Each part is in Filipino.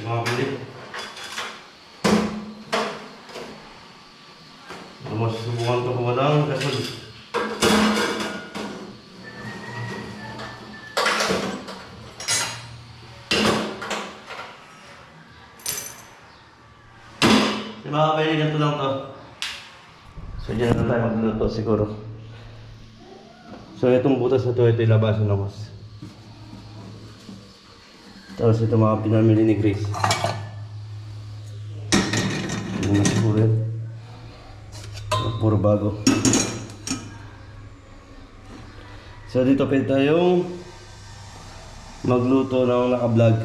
Mga kulit. Masusubukan ko kung walang gasol. Mga kapatid, ganito lang to. So dyan na tayo magluto siguro. So itong butas na to, ito ilabasan ng mas. Tapos ito mga pinamili ni Grace. Hindi na siguro yun. Puro bago. So dito pwede tayong magluto ng naka-vlog.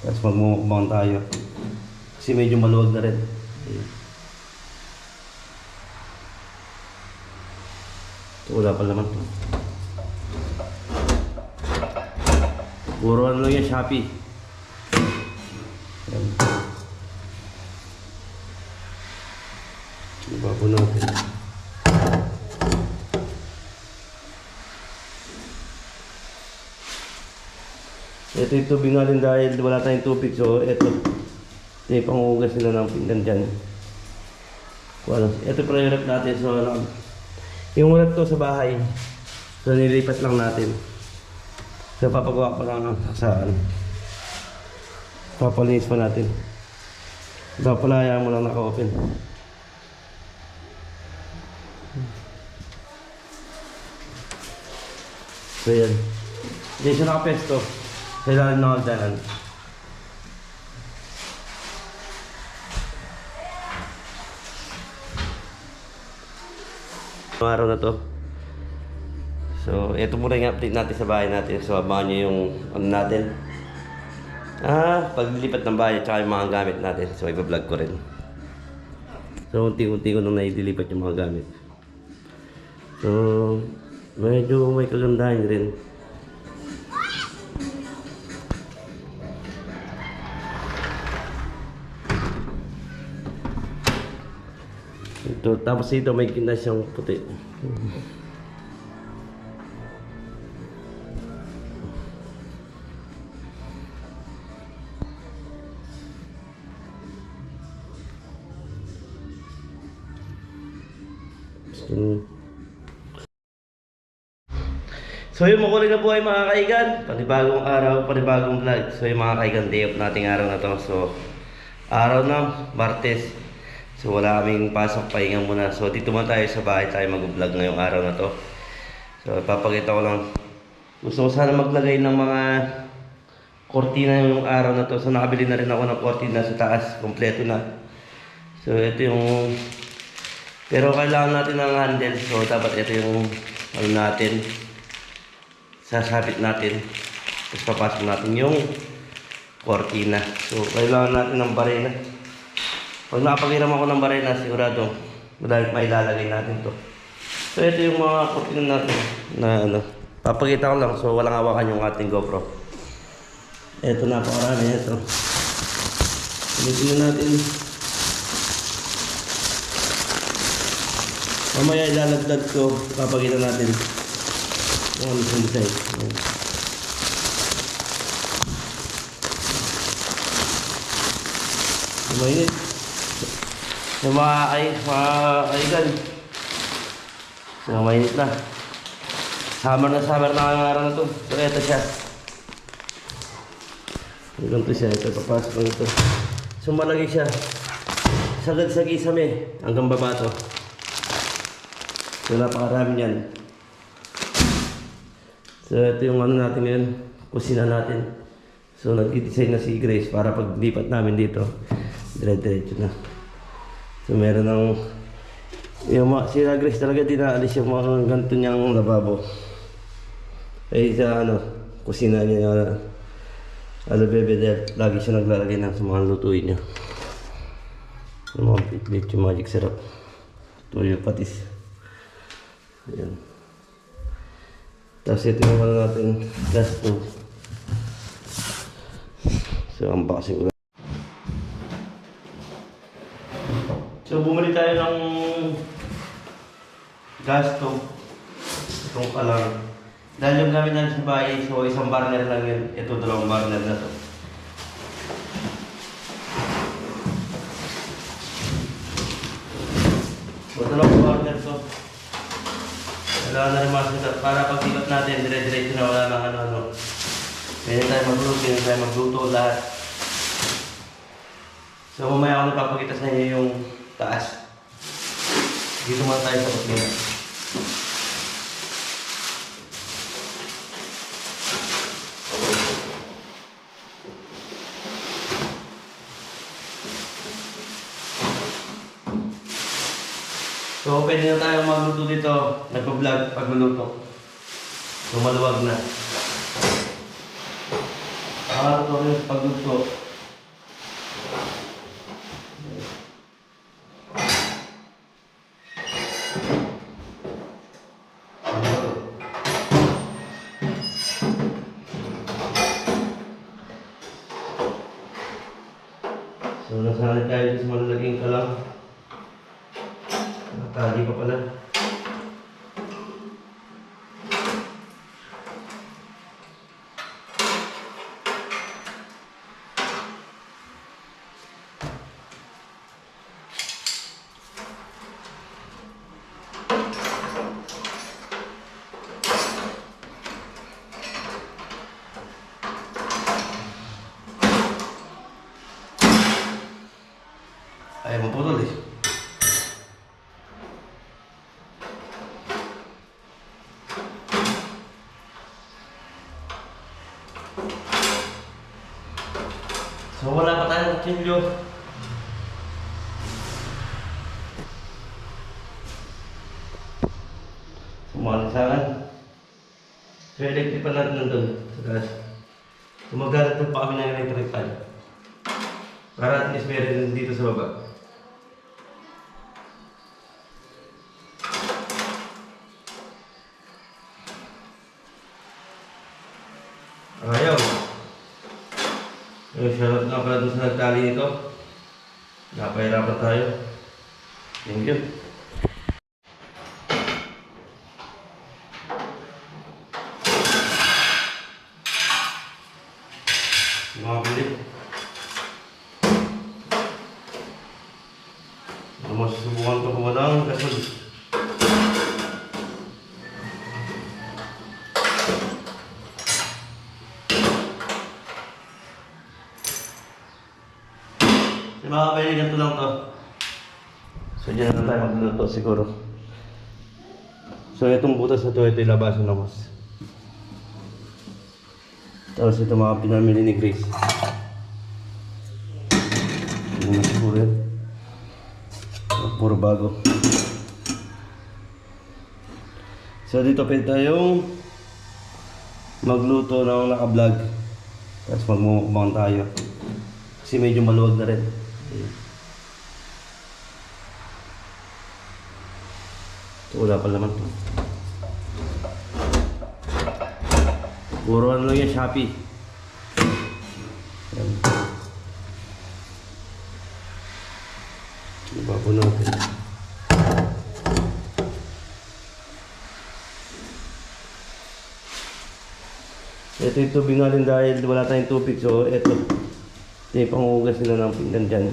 Tapos magmumukbang tayo. Kasi medyo maluwag na rin. Ito wala pa naman to. Puro ano lang yan, Shopee. Ayan. Iba po natin. Ito yung tubig natin dahil wala tayong tubig. So ito yung pangugas nila ng pinggan dyan. Ito yung rep natin. So yung rep to sa bahay. So nilipat lang natin. So papagawa pa lang sa papalinis pa natin. Papalaya mo lang naka-open. So yan. Diyan siya nakapesto. Sa ilalim ng hagdanan. Araw na to. So, ito muna yung update natin sa bahay natin. So, abangan nyo yung ano natin. Paglilipat ng bahay at saka yung mga gamit natin. So, iba-vlog ko rin. So, unti-unti ko nung naidilipat yung mga gamit. So, medyo may kagandahan rin. Ito, tapos ito may kinas yung puti. So yung makulit na buhay mga kaigan, panibagong araw, panibagong vlog. So yung mga kaigan, day off nating araw na to. So araw na, Martes. So wala kaming pasok, pahinga muna. So dito man tayo sa bahay tayo mag-vlog ngayong araw na to. So papakita ko lang. Gusto ko sana maglagay ng mga kortina yung araw na to. So nakabili na rin ako ng kortina sa taas, kompleto na. So ito yung, pero kailangan natin ng handle. So dapat ito yung ano natin, sasabit natin. Tapos papasok natin yung kortina. So kailangan natin ng barena. Pag nakapagiram ako ng barena, sigurado may ilalagay natin to. So ito yung mga kortina natin na ano, papakita ko lang. So walang hawakan yung ating GoPro. Ito na, pakarami ito. Tingnan natin. Mamaya ilalagdag ko, papakita natin kung ano yung design. Mainit. Yung mga kaigan. So mainit na. Summer na ang araw na to. So eto siya. Ganito siya. Ito papasok lang ito. So malaki siya. Sagad sa kisame. Hanggang baba to. So napakarami yan. So ito yung ano natin ngayon, kusina natin. So nag-design na si Grace para paglipat namin dito, dire-diretso na. So meron ng yung si Grace talaga dinaalis yung mga ganito niyang lababo. Eh sa ano, kusina niya bebe dahil lagi siya naglalagay ng sa mga lutuin niya. Yung mga pitbit, yung magic syrup, tuyo patis. Ayan. Tapos ito yung ano natin, gas stove. So, unboxing ulit. So, bumili tayo ng gas stove. Itong palang. Dahil yung gamit natin sa bahay, so isang burner lang yun. Ito, dalawang burner na to. Wala na rin mga setup para pag ikot natin, dire-diretso na wala nang ano-ano. Pwede tayo magluto, pwede tayo magluto lahat. So mamaya ako napapakita sa inyo yung taas. Dito muna tayo sa kusina. So pwede na tayo magluto dito, nagpa-vlog pagluluto. So maluwag na. Ito rin pagluto. So nasanay tayo sa malalaging kalang. Nakatali pa pala. Ayaw maputol eh. So wala pa tayong kutsilyo. Sumalisangan. So electric pa natin nandun sa taas. So magdadagdag pa kami ng electric fan. Para at least meron dito sa baba. Ayaw. Shoutout nga pala doon sa nagtali nito. Napahirapan tayo. Thank you. Mga bilik. Masusubukan ko kumadang gasol. Mga kapatid, ganito lang to. So dyan na tayo magluluto siguro. So itong butas na to, ito ilabasan na mas. Tapos ito mga pinamili ni Grace. Hindi na siguro yan. Puro bago. So dito pwede tayong magluto ng naka-vlog. Tapos magmumukbang tayo. Kasi medyo maluwag na rin. So, wala pa naman. Puro ano lang yan, Shopee. Yan. Iba po natin. Ito yung tubig natin dahil wala tayong tubig. So, ito. Ito yung pangugas nila ng pinggan dyan.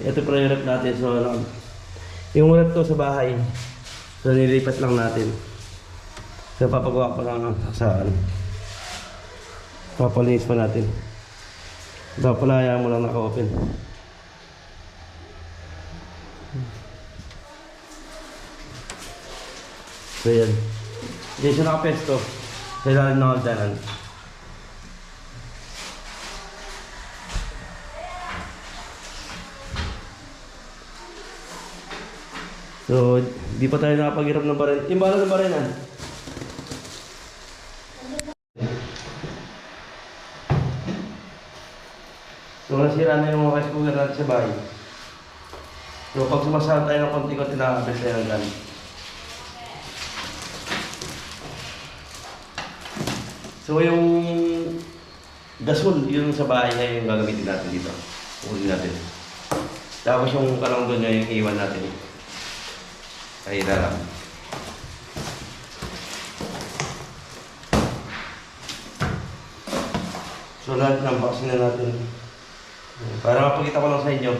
Ito pala yung rep natin. So, yung rep to sa bahay. So, nilipat lang natin. So, papagawa pa lang sa papalinis pa natin. Papalaya mo lang naka-open. So, yan. Diyan siya nakapesto. Sa ilalim ng hagdanan. So, di pa tayo nakapag-hirap ng barin. Timbala ng barinan. So, nasira na yung mga rice cooker natin sa bahay. So, pag sumasahal tayo ng konti-konti, nakakabit tayo ng gun. So, yung gasol, yun sa bahay niya yung gagamitin natin dito. Uulin natin. Tapos yung kalong doon niya yung iwan natin. Ay, lang. So, lahat ng boxing na natin. Para mapakita ko lang sa inyo.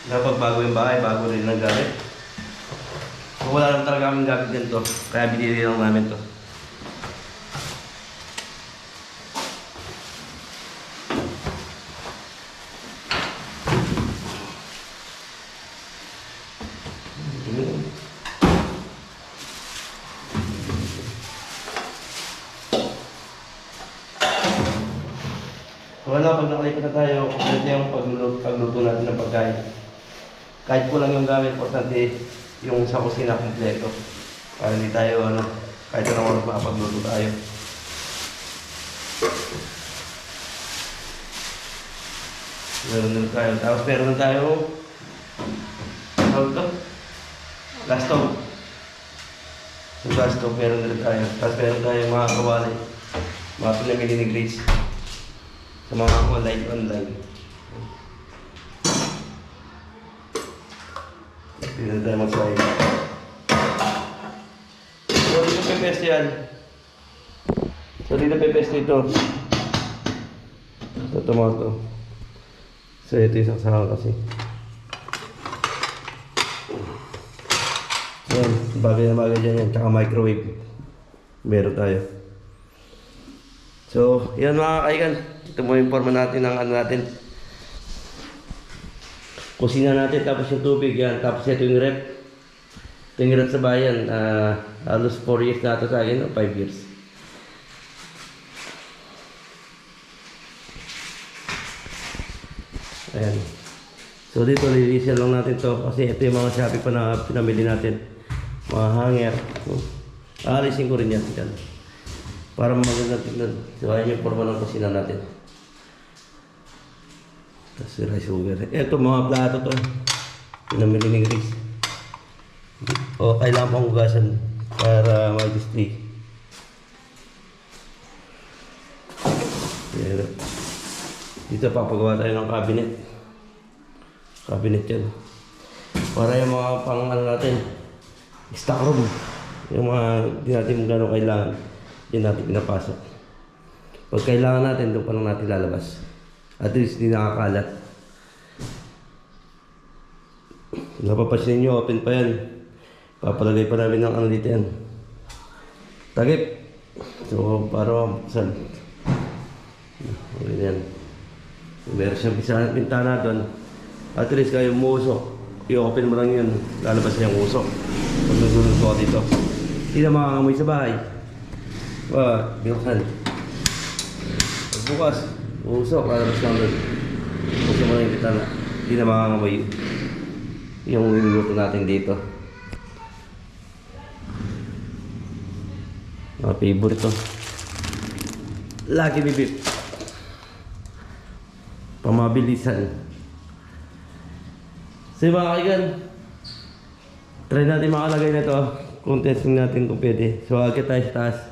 Kapag bago yung bahay, bago rin ang gamit. So, wala naman talaga kaming gamit ganito. Kaya binili lang namin to. So, wala, pag nakalipat na tayo, kasi yung pagluto natin ng pagkain. Kahit kulang yung gamit, importante yung sa kusina kompleto. Para hindi tayo, kahit anong oras makapagluto tayo. Meron din tayo. Tapos meron din tayo, tawag ito? Gas stove. So gas stove, meron din tayo. Tapos meron tayo mga kawali. Mga pinamili ni Grace. Sa mga online. Hindi na tayo magsahin. So dito pepes yan. So dito pepes dito. Sa tomato. So ito yung saksakan kasi. Yan, bagay na bagay dyan yan. Tsaka microwave. Meron tayo. So, yan mga kaigan. Ito mo yung forma natin ng ano natin. Kusina natin, tapos yung tubig yan. Tapos ito yung rep. Ito yung rep sa bayan. Halos 4 years na ito sa akin, 5 years. Ayan. So dito, lilinisan lang natin to kasi ito yung mga Shopee pa na pinamili natin. Mga hanger. Aalisin ko rin yan dyan. Para maganda tignan. So ayan yung forma ng kusina natin. Tapos rice cooker. Ito mga plato to. Pinamili ni Grace. O kailangan pang hugasan para mag-display. Dito papagawa tayo ng cabinet. Cabinet yan. Para yung mga pang ano natin, stock room. Yung mga di natin gano'ng kailangan, di natin pinapasok. Pag kailangan natin, doon pa lang natin lalabas. At least di nakakalat. Napapansin nyo, open pa yan. Papalagay pa namin ng ano dito yan. Takip. So, para saan? Okay yan. Meron siyang pintana doon. At least kayo umusok. I-open mo lang yun. Lalabas niya yung usok. Pag nagulog ko dito. Hindi na makakangamoy sa bahay. Binuksan. Pagbukas. Usok. Lalabas lang doon. Usok mo lang yung pintana. Hindi na makakangamoy yung niluluto natin dito. Mga favorite to. Lucky Bibip. Pamabilisan. So mga kaigan, try natin makalagay na ito. Kung testing natin kung pwede. So agad tayo sa taas.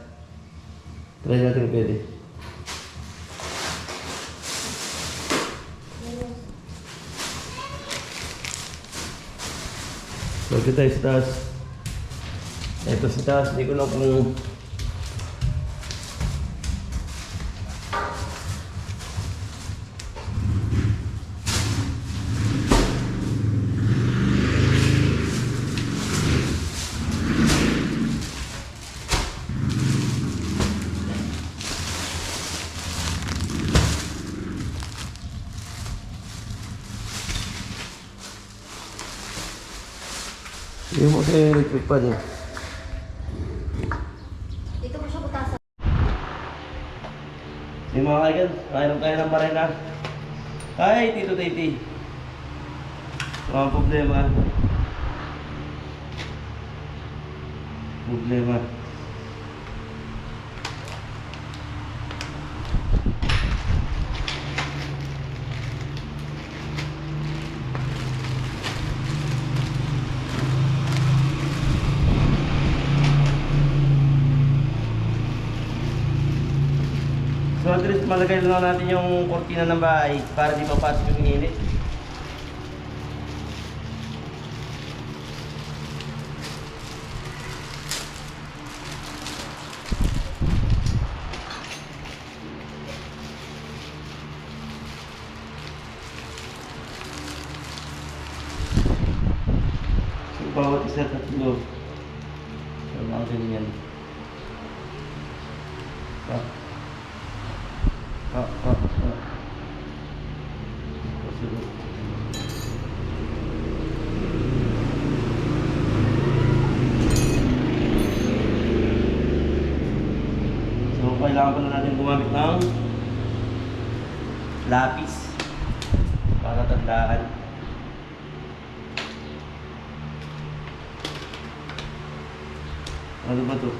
Try natin kung pwede. So agad tayo sa taas. Ito sa taas, hindi ko lang kung yung mo sa electric pan niya. Dito ko siya butasan. Yung mga kaigan, kailan tayo ng marina. Ay, Tito Titi. Mga problema. So at least malagay lang natin yung kortina ng bahay para di mapasok yung init. bawat isa tatlo. Kailangan ganyan. Pa. Pa. Pasunod. So, kailangan pala natin gumamit ng lapis para tandaan. Ano ba to?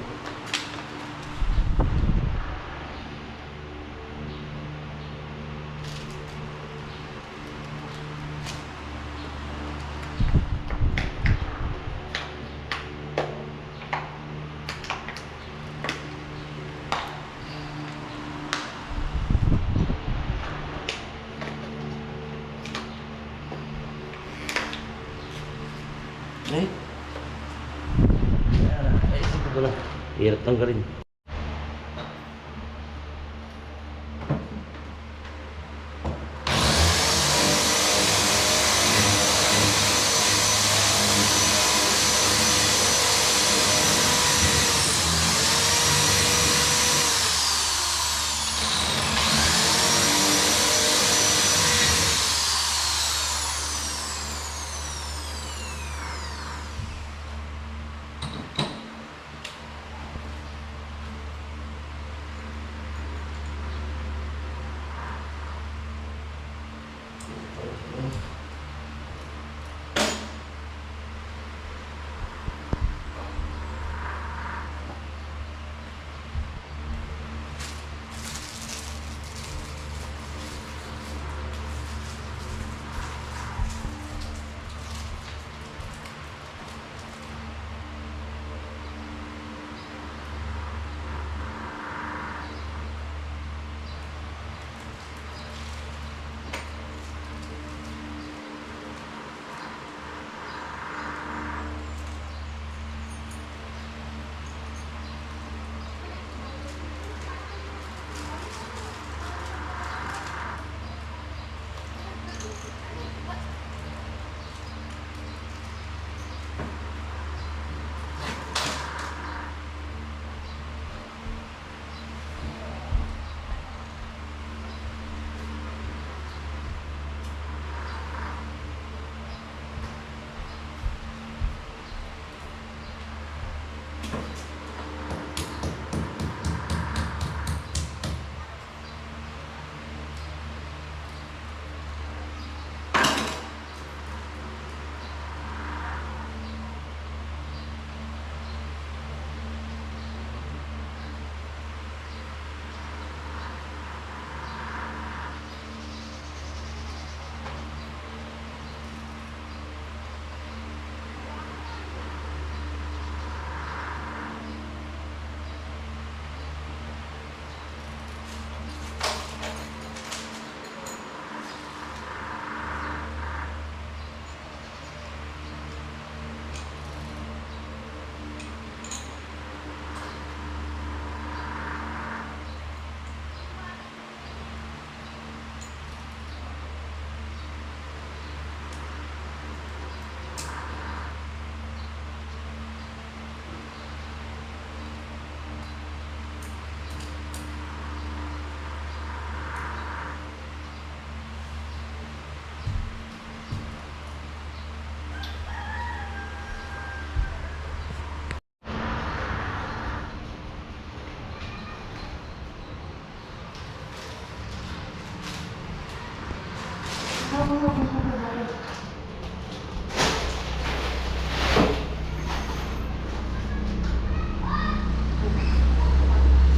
Eh? Ay, ito pala. Hirap tanggalin.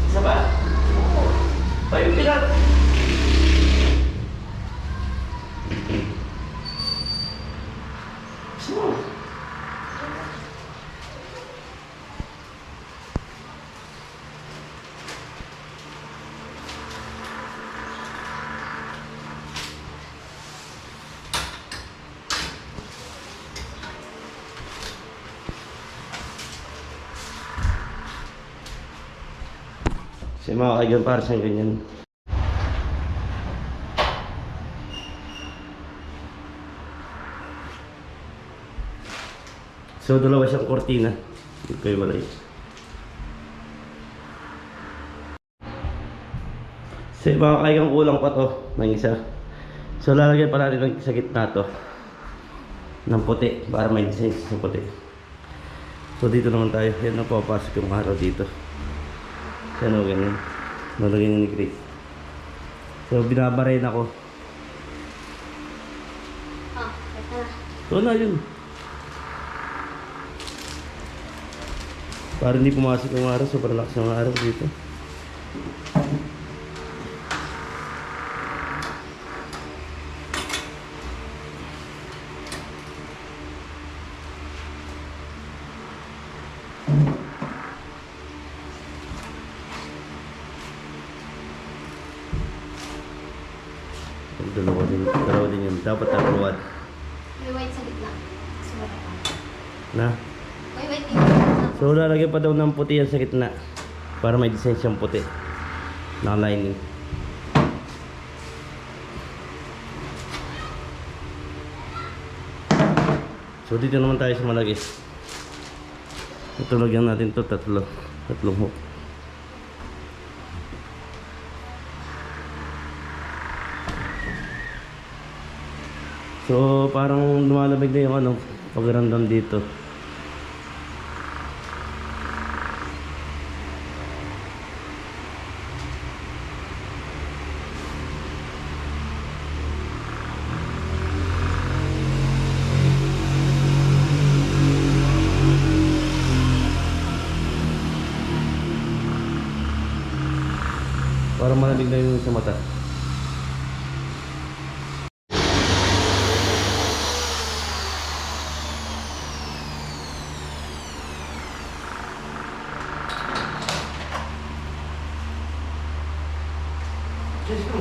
Isa ba? Ay, pinat! So, kasi mga kaigan para sa ganyan. So dalawa siyang kortina. Hindi ko iwalay. So mga kaigang kulang pa to ng isa. So lalagyan pa natin ng sa gitna to ng puti para may design ng puti. So dito naman tayo. Yan na papasok yung araw dito. So ano ganyan. Nalagyan ni Chris. So binabarin ako. So na yun. Para hindi pumasok yung araw. Super lakas ng araw dito. Dalawa din yun. Dapat taluan. May white sa gitna. Sulat ako. Na? May white dito. So lalagyan pa daw ng puti yan sa gitna. Para may design siyang puti. Naka-lining. So dito naman tayo sa malagis. Ito lagyan natin to tatlong hook. So parang lumalamig na yung ano, pagramdam dito. Parang malamig na yung sa mata. Let's go.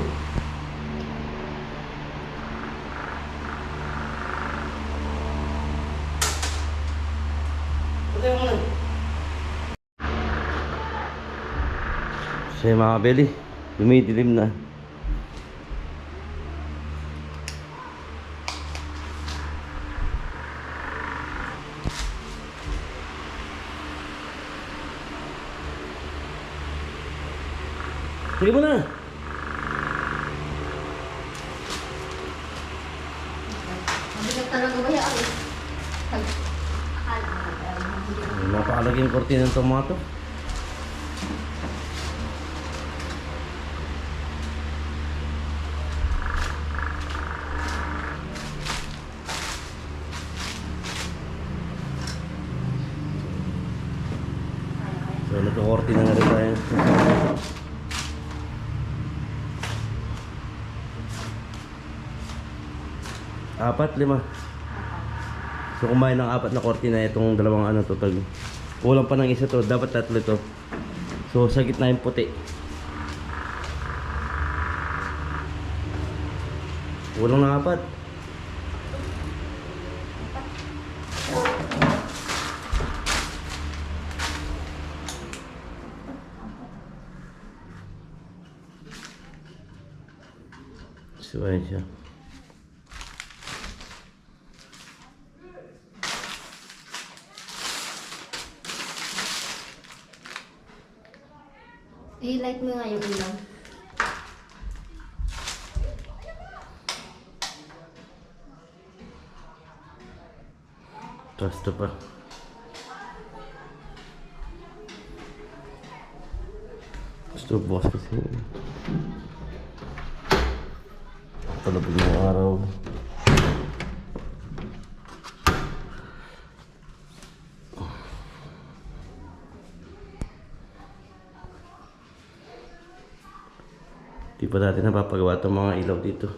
Patay mo na. So yung mga kabeli, dumidilim na. Sige mo na. Mabigat talaga ba yan? Akala ko. Napakalagay yung kortina ng tomato. So nagkakortina na rin tayo. Apat, 5. So kumain ng 4 na kortina itong dalawang ano to tag. Kulang pa ng isa to, dapat 3 to. So sa gitna yung puti. Kulang ng 4. So ayun siya. I-light mo nga yung ilaw. Basta pa. Gusto bukas kasi. Palapag ng araw. Di pa natin napapagawa itong mga ilaw dito.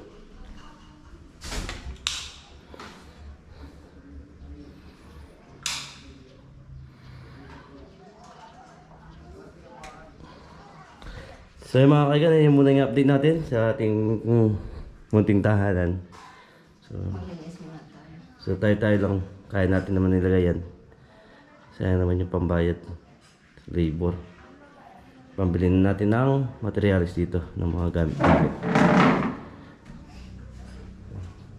So yung mga kaigan, yun muna yung update natin sa ating munting tahanan. Maglinis muna tayo. So tayo lang, kaya natin naman nilagay yan. Sayang naman yung pambayad, labor. Pambilin natin ng materials dito, ng mga gamit.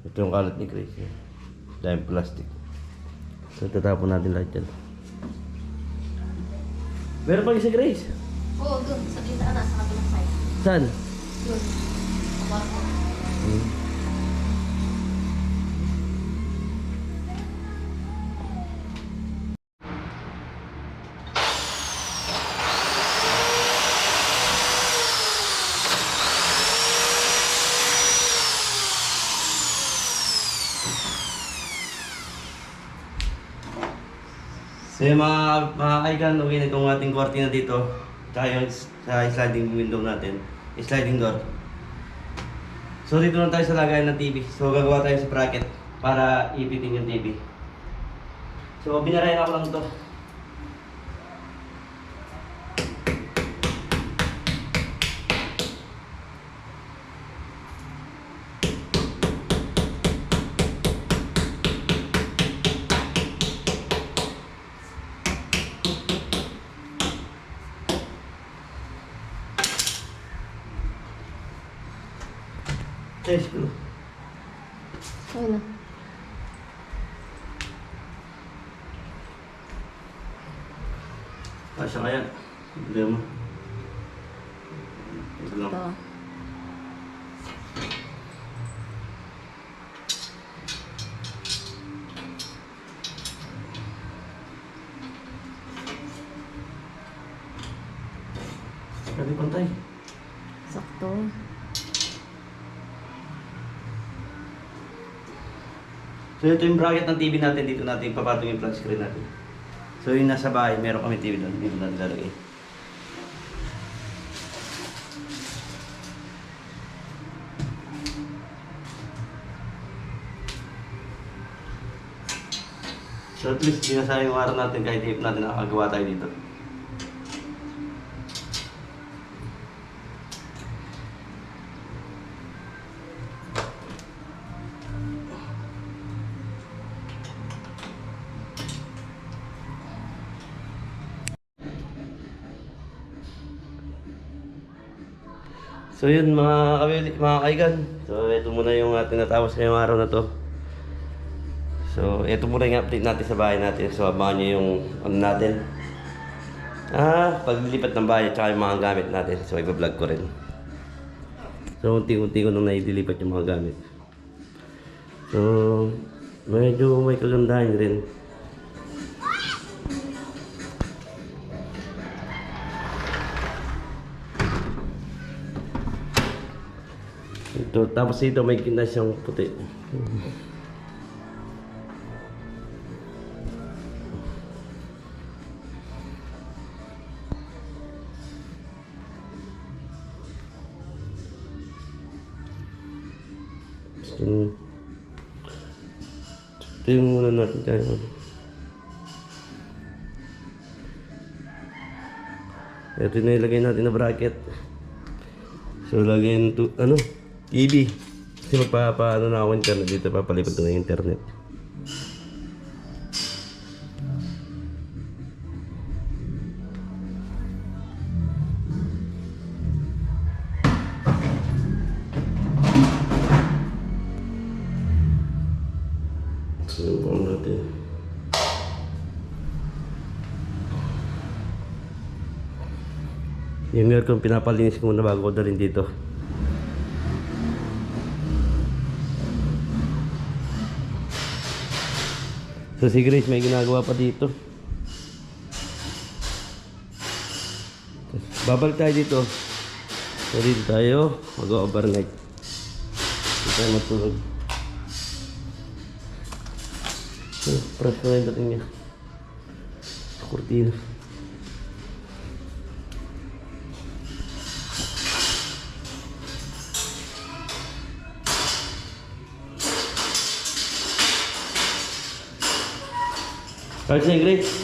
Ito yung kalat ni Chris. Dahil plastic. So tatapon natin lahat yan. Meron pa isa Grace? Oo, dun. Sa gitna na, sa kabilang side. Saan? Dun. Kapag ko. So yung mga kaigan, okay na itong ating kortina dito. Tsaka yung sa sliding window natin. Sliding door. So dito na tayo sa lagayan ng TV. So gagawa tayo sa bracket para ipitin yung TV. So binarayan ako lang to. Yes, bro. Okay na. Kasya kaya. Hindi mo. Ito lang. Ito. Sabi pantay. Sakto. So ito yung bracket ng TV natin. Dito natin papatong yung flat screen natin. So yung nasa bahay, meron kami TV doon. Dito natin lalagay. So at least sinasayang yung araw natin kahit tape natin nakakagawa tayo dito. So yun mga kaigan. So ito muna yung ating natapos ngayong araw na to. So ito muna yung update natin sa bahay natin. So abangan nyo yung ano natin. Paglilipat ng bahay at yung mga gamit natin. So iba-vlog ko rin. So unti-unti ko nung naidilipat yung mga gamit. So medyo may kagandahan rin. Ito, tapos dito may kinas yung puti. Ito yung muna natin tayo. Ito na ilagay natin na bracket. So lagyan to TV. Kasi magpapaano na ako internet dito, papalipad ko na yung internet. Subukan natin. Yung aircon pinapalinis ko muna bago ko dalhin dito. So si Grace may ginagawa pa dito. Babalik tayo dito. So dito tayo mag-overnight. Dito tayo matulog. So press na yung dating niya. Kurtina. Kahit siya, Grace.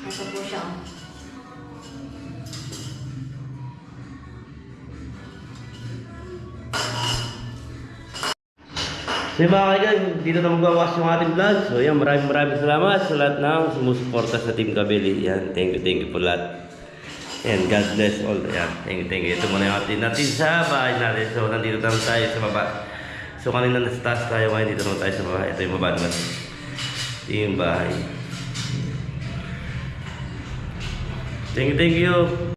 Ito po siya. So yung mga kaigan, dito na magwawas yung ating vlog. So yan, maraming salamat sa lahat ng sumusuporta sa Team Kabili. Yan, thank you po lahat. And God bless all. Yan, thank you. Ito muna yung atin natin sa bahay natin. So nandito naman tayo sa baba. So kanina nasa taas tayo, ngayon dito naman tayo sa bahay. Ito yung baba naman. Ito yung bahay. Thank you.